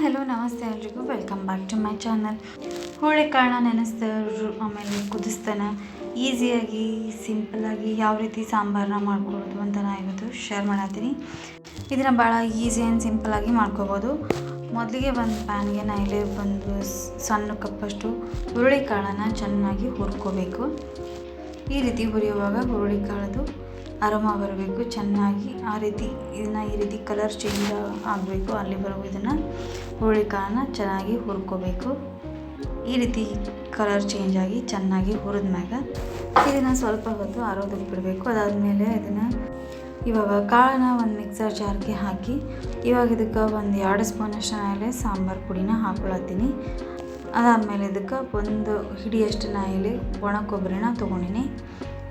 Hello ನಮಸ್ತೆ ಎಲ್ರಿಗೂ welcome back to my channel. ಹುರುಳಿಕಾಳನ್ನ ನೆನೆಸ್ತಾರೆ ಆಮೇಲೆ ಕುದಿಸ್ತಾನೆ ಈಸಿಯಾಗಿ ಸಿಂಪಲ್ಲಾಗಿ ಯಾವ ರೀತಿ ಸಾಂಬಾರನ್ನ ಮಾಡ್ಕೊಳ್ಳೋದು ಅಂತ ನಾನು ಇವತ್ತು ಶೇರ್ ಮಾಡತ್ತೀನಿ. ಇದನ್ನು ಭಾಳ ಈಸಿ ಆ್ಯಂಡ್ ಸಿಂಪಲ್ಲಾಗಿ ಮಾಡ್ಕೋಬೋದು. ಮೊದಲಿಗೆ ಒಂದು ಪ್ಯಾನ್ಗೆ ನಾನು ಇಲ್ಲಿ ಒಂದು ಸಣ್ಣ ಕಪ್ಪಷ್ಟು ಹುರುಳಿಕಾಳನ್ನು ಚೆನ್ನಾಗಿ ಹುರ್ಕೋಬೇಕು. ಈ ರೀತಿ ಹುರಿಯುವಾಗ ಹುರುಳಿಕಾಳದು ಅರೋಮಾ ಬರಬೇಕು ಚೆನ್ನಾಗಿ. ಈ ರೀತಿ ಕಲರ್ ಚೇಂಜ್ ಆಗಬೇಕು ಅಲ್ಲಿವರೆಗೂ ಇದನ್ನು ಹುರುಳಿಕಾಳನ್ನ ಚೆನ್ನಾಗಿ ಹುರ್ಕೋಬೇಕು. ಈ ರೀತಿ ಕಲರ್ ಚೇಂಜ್ ಆಗಿ ಚೆನ್ನಾಗಿ ಹುರಿದ್ಮ್ಯಾಗ ಇದನ್ನು ಸ್ವಲ್ಪ ಹೊತ್ತು ಆರೋದಕ್ಕೆ ಬಿಡಬೇಕು. ಅದಾದಮೇಲೆ ಇವಾಗ ಕಾಳನ್ನ ಒಂದು ಮಿಕ್ಸರ್ ಜಾರ್ಗೆ ಹಾಕಿ ಇವಾಗ ಇದಕ್ಕೆ ಒಂದು 2 ಸ್ಪೂನಷ್ಟು ನಾಯಿಲೆ ಸಾಂಬಾರು ಪುಡಿನ ಹಾಕ್ಕೊಳತ್ತೀನಿ. ಅದಾದಮೇಲೆ ಇದಕ್ಕೆ ಒಂದು ಹಿಡಿಯಷ್ಟು ನಾಯಿಲೆ ಒಣ ಕೊಬ್ಬರಿನ ತೊಗೊಂಡಿನಿ.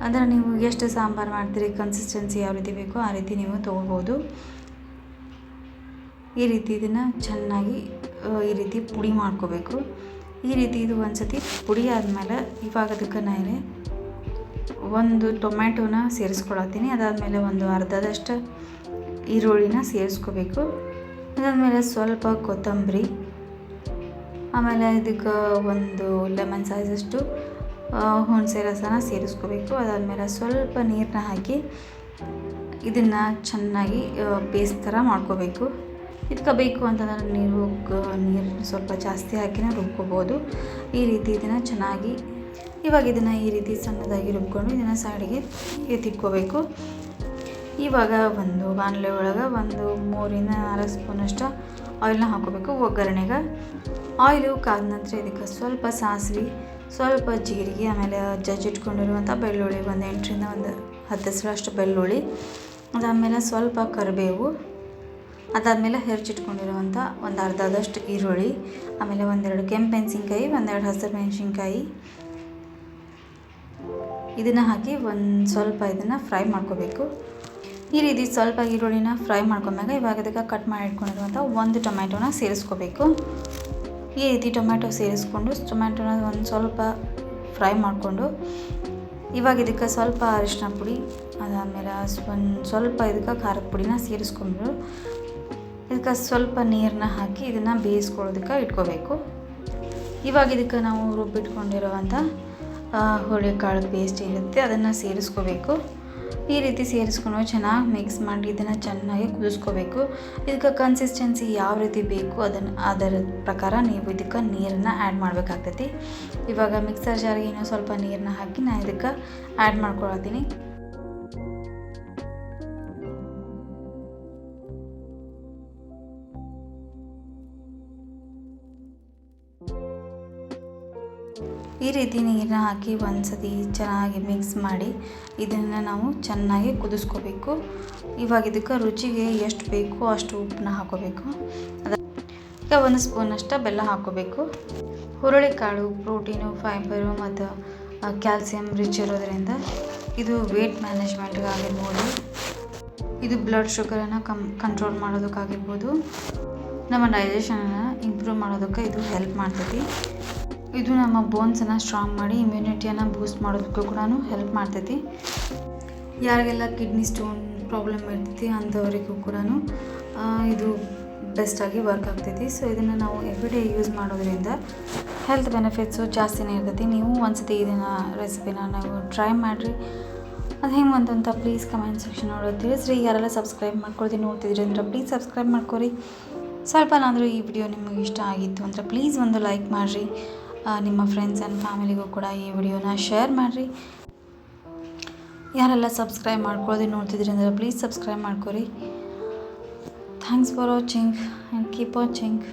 ಅಂದರೆ ನೀವು ಎಷ್ಟು ಸಾಂಬಾರು ಮಾಡ್ತೀರಿ, ಕನ್ಸಿಸ್ಟೆನ್ಸಿ ಯಾವ ರೀತಿ ಬೇಕೋ ಆ ರೀತಿ ನೀವು ತೊಗೋಬೋದು. ಈ ರೀತಿ ಇದನ್ನು ಚೆನ್ನಾಗಿ ಈ ರೀತಿ ಪುಡಿ ಮಾಡ್ಕೋಬೇಕು. ಈ ರೀತಿ ಇದು ಒಂದು ಸತಿ ಪುಡಿ ಆದಮೇಲೆ ಇವಾಗ ಅದಕ್ಕೆ ನಾಯಿಲೆ ಒಂದು ಟೊಮ್ಯಾಟೋನ ಸೇರಿಸ್ಕೊಳತ್ತೀನಿ. ಅದಾದಮೇಲೆ ಒಂದು ಅರ್ಧದಷ್ಟು ಈರುಳ್ಳಿನ ಸೇರಿಸ್ಕೋಬೇಕು. ಅದಾದಮೇಲೆ ಸ್ವಲ್ಪ ಕೊತ್ತಂಬರಿ, ಆಮೇಲೆ ಇದಕ್ಕೆ ಒಂದು ಲೆಮನ್ ಸೈಜಷ್ಟು ಹುಣಸೆ ರಸನ ಸೇರಿಸ್ಕೋಬೇಕು. ಅದಾದಮೇಲೆ ಸ್ವಲ್ಪ ನೀರನ್ನ ಹಾಕಿ ಇದನ್ನು ಚೆನ್ನಾಗಿ ಪೇಸ್ಟ್ ಥರ ಮಾಡ್ಕೋಬೇಕು. ಇದಕ್ಕೆ ಬೇಕು ಅಂತಂದ್ರೆ ನೀರು ಸ್ವಲ್ಪ ಜಾಸ್ತಿ ಹಾಕಿನ ರುಬ್ಕೋಬೋದು. ಈ ರೀತಿ ಇದನ್ನು ಚೆನ್ನಾಗಿ ಇವಾಗ ಇದನ್ನು ಈ ರೀತಿ ಸಣ್ಣದಾಗಿ ರುಬ್ಕೊಂಡು ಇದನ್ನು ಸೈಡಿಗೆ ಎತ್ತಿಟ್ಕೋಬೇಕು. ಇವಾಗ ಒಂದು ಬಾಣಲೆ ಒಳಗೆ ಒಂದು 3-4 ಸ್ಪೂನಷ್ಟು ಆಯಿಲ್ನ ಹಾಕೋಬೇಕು. ಒಗ್ಗರಣೆಗೆ ಆಯಿಲು ಕಾದ ನಂತರ ಇದಕ್ಕೆ ಸ್ವಲ್ಪ ಸಾಸಿವೆ, ಸ್ವಲ್ಪ ಜೀರಿಗೆ, ಆಮೇಲೆ ಜಜ್ಜಿಟ್ಕೊಂಡಿರುವಂಥ ಬೆಳ್ಳುಳ್ಳಿ ಒಂದು 8-10 ಹೆಸರಷ್ಟು ಬೆಳ್ಳುಳ್ಳಿ, ಅದಾದಮೇಲೆ ಸ್ವಲ್ಪ ಕರಿಬೇವು, ಅದಾದಮೇಲೆ ಹೆಚ್ಚಿಟ್ಕೊಂಡಿರುವಂಥ ಒಂದು ಅರ್ಧದಷ್ಟು ಈರುಳ್ಳಿ, ಆಮೇಲೆ 1-2 ಕೆಂಪು ಮೆಣಸಿನ್ಕಾಯಿ, 1-2 ಹಸಿರು ಮೆಣಸಿನ್ಕಾಯಿ ಇದನ್ನು ಹಾಕಿ ಸ್ವಲ್ಪ ಇದನ್ನು ಫ್ರೈ ಮಾಡ್ಕೋಬೇಕು. ಈ ರೀತಿ ಸ್ವಲ್ಪ ಈರುಳ್ಳಿನ ಫ್ರೈ ಮಾಡ್ಕೊಂಡಾಗ ಇವಾಗ ಇದಕ್ಕೆ ಕಟ್ ಮಾಡಿ ಇಟ್ಕೊಂಡಿರುವಂಥ ಒಂದು ಟೊಮ್ಯಾಟೋನ ಸೇರಿಸ್ಕೋಬೇಕು. ಈ ರೀತಿ ಟೊಮ್ಯಾಟೊ ಸೇರಿಸ್ಕೊಂಡು ಟೊಮ್ಯಾಟೋನ ಒಂದು ಸ್ವಲ್ಪ ಫ್ರೈ ಮಾಡಿಕೊಂಡು ಇವಾಗ ಇದಕ್ಕೆ ಸ್ವಲ್ಪ ಅರಿಶಿನ ಪುಡಿ, ಅದಾದಮೇಲೆ ಸ್ವಲ್ಪ ಇದಕ್ಕೆ ಖಾರದ ಪುಡಿನ ಸೇರಿಸ್ಕೊಂಡು ಇದಕ್ಕೆ ಸ್ವಲ್ಪ ನೀರನ್ನ ಹಾಕಿ ಇದನ್ನು ಬೇಯಿಸ್ಕೊಳ್ಳೋದಕ್ಕೆ ಇಟ್ಕೋಬೇಕು. ಇವಾಗ ಇದಕ್ಕೆ ನಾವು ರುಬ್ಬಿಟ್ಕೊಂಡಿರುವಂಥ ಹುರುಳಿಕಾಳು ಪೇಸ್ಟ್ ಇರುತ್ತೆ ಅದನ್ನು ಸೇರಿಸ್ಕೋಬೇಕು. ಈ ರೀತಿ ಸೇರಿಸ್ಕೊಂಡು ಚೆನ್ನಾಗಿ ಮಿಕ್ಸ್ ಮಾಡಿ ಇದನ್ನು ಚೆನ್ನಾಗಿ ಕುದಿಸ್ಕೋಬೇಕು. ಇದಕ್ಕೆ ಕನ್ಸಿಸ್ಟೆನ್ಸಿ ಯಾವ ರೀತಿ ಬೇಕು ಅದರ ಪ್ರಕಾರ ನೀವು ಇದಕ್ಕೆ ನೀರನ್ನು ಆ್ಯಡ್ ಮಾಡಬೇಕಾಗ್ತೈತಿ. ಇವಾಗ ಮಿಕ್ಸರ್ ಜಾರಿಗೆ ಇನ್ನೂ ಸ್ವಲ್ಪ ನೀರನ್ನ ಹಾಕಿ ನಾನು ಇದಕ್ಕೆ ಆ್ಯಡ್ ಮಾಡ್ಕೊಳತ್ತೀನಿ. ಈ ರೀತಿ ನೀರನ್ನ ಹಾಕಿ ಒಂದು ಸತಿ ಚೆನ್ನಾಗಿ ಮಿಕ್ಸ್ ಮಾಡಿ ಇದನ್ನು ನಾವು ಚೆನ್ನಾಗಿ ಕುದಿಸ್ಕೋಬೇಕು. ಇವಾಗ ಇದಕ್ಕೆ ರುಚಿಗೆ ಎಷ್ಟು ಬೇಕೋ ಅಷ್ಟು ಉಪ್ಪನ್ನ ಹಾಕೋಬೇಕು. ಈಗ 1 ಸ್ಪೂನಷ್ಟು ಬೆಲ್ಲ ಹಾಕೋಬೇಕು. ಹುರುಳಿಕಾಳು ಪ್ರೋಟೀನು, ಫೈಬರು ಮತ್ತು ಕ್ಯಾಲ್ಸಿಯಂ ರಿಚ್ ಇರೋದರಿಂದ ಇದು ವೇಟ್ ಮ್ಯಾನೇಜ್ಮೆಂಟ್ಗೆ ಆಗಿರ್ಬೋದು, ಇದು ಬ್ಲಡ್ ಶುಗರನ್ನು ಕಂಟ್ರೋಲ್ ಮಾಡೋದಕ್ಕಾಗಿರ್ಬೋದು, ನಮ್ಮ ಡೈಜೆಷನನ್ನು ಇಂಪ್ರೂವ್ ಮಾಡೋದಕ್ಕೆ ಇದು ಹೆಲ್ಪ್ ಮಾಡ್ತೈತಿ. ಇದು ನಮ್ಮ ಬೋನ್ಸನ್ನು ಸ್ಟ್ರಾಂಗ್ ಮಾಡಿ ಇಮ್ಯುನಿಟಿಯನ್ನು ಬೂಸ್ಟ್ ಮಾಡೋದಕ್ಕೂ ಕೂಡ ಹೆಲ್ಪ್ ಮಾಡ್ತೈತಿ. ಯಾರಿಗೆಲ್ಲ ಕಿಡ್ನಿ ಸ್ಟೋನ್ ಪ್ರಾಬ್ಲಮ್ ಇರ್ತೈತಿ ಅಂಥವರಿಗೂ ಕೂಡ ಇದು ಬೆಸ್ಟಾಗಿ ವರ್ಕ್ ಆಗ್ತೈತಿ. ಸೊ ಇದನ್ನು ನಾವು ಎವ್ರಿಡೇ ಯೂಸ್ ಮಾಡೋದ್ರಿಂದ ಹೆಲ್ತ್ ಬೆನಿಫಿಟ್ಸು ಜಾಸ್ತಿನೇ ಇರ್ತೈತಿ. ನೀವು ಒಂದ್ಸತಿ ಇದನ್ನು ರೆಸಿಪಿನ ನಾವು ಟ್ರೈ ಮಾಡಿರಿ. ಅದು ಹೆಂಗೆ ಅಂತಂತ ಪ್ಲೀಸ್ ಕಮೆಂಟ್ ಸೆಕ್ಷನ್ ಒಳಗೆ ತಿಳಿಸ್ರಿ. ಯಾರೆಲ್ಲ ಸಬ್ಸ್ಕ್ರೈಬ್ ಮಾಡ್ಕೊಳ್ತೀನಿ ನೋಡ್ತಿದ್ರಿ ಅಂದ್ರೆ ಪ್ಲೀಸ್ ಸಬ್ಸ್ಕ್ರೈಬ್ ಮಾಡ್ಕೊರಿ. ಸ್ವಲ್ಪನಾದರೂ ಈ ವಿಡಿಯೋ ನಿಮಗೆ ಇಷ್ಟ ಆಗಿತ್ತು ಅಂದರೆ ಪ್ಲೀಸ್ ಒಂದು ಲೈಕ್ ಮಾಡಿರಿ. ನಿಮ್ಮ ಫ್ರೆಂಡ್ಸ್ ಆ್ಯಂಡ್ ಫ್ಯಾಮಿಲಿಗೂ ಕೂಡ ಈ ವಿಡಿಯೋನ ಶೇರ್ ಮಾಡಿರಿ. ಯಾರೆಲ್ಲ ಸಬ್ಸ್ಕ್ರೈಬ್ ಮಾಡ್ಕೊಳ್ಳೋದು ನೋಡ್ತಿದ್ರಿ ಅಂದರೆ ಪ್ಲೀಸ್ ಸಬ್ಸ್ಕ್ರೈಬ್ ಮಾಡ್ಕೊರಿ. Thanks for watching and keep watching.